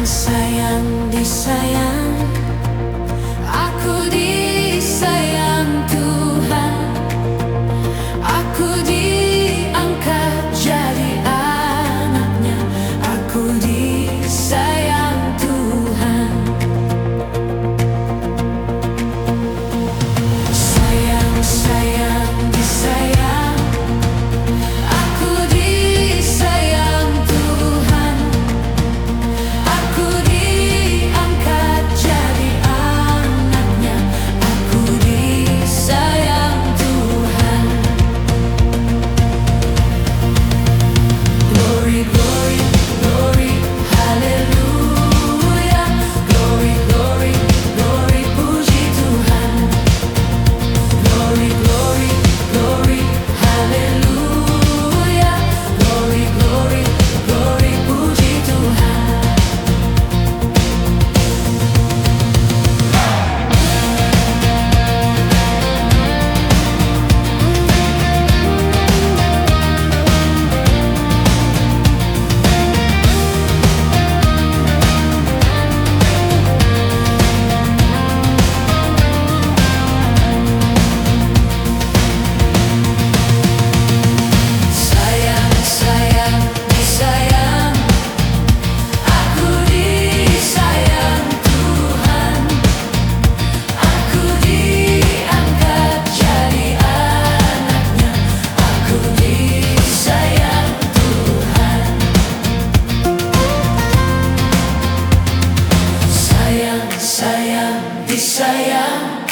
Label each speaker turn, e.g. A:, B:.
A: Sayang, disayang, aku disayang Tuhan. Aku diangkat jadi anaknya, aku disayang Tuhan. Sayang, sayang, disayang, aku disayang Tuhan. Aku diangkat jadi anaknya, aku disayang Tuhan. Glory, glory, glory, haleluya. Glory, glory, glory, puji Tuhan. Glory, glory, glory, haleluya. Glory, glory, glory, puji Tuhan. Sayang, sayang, disayang, aku disayang Tuhan. Aku diangkat jadi anaknya, aku disayang Tuhan. Sayang, sayang, disayang,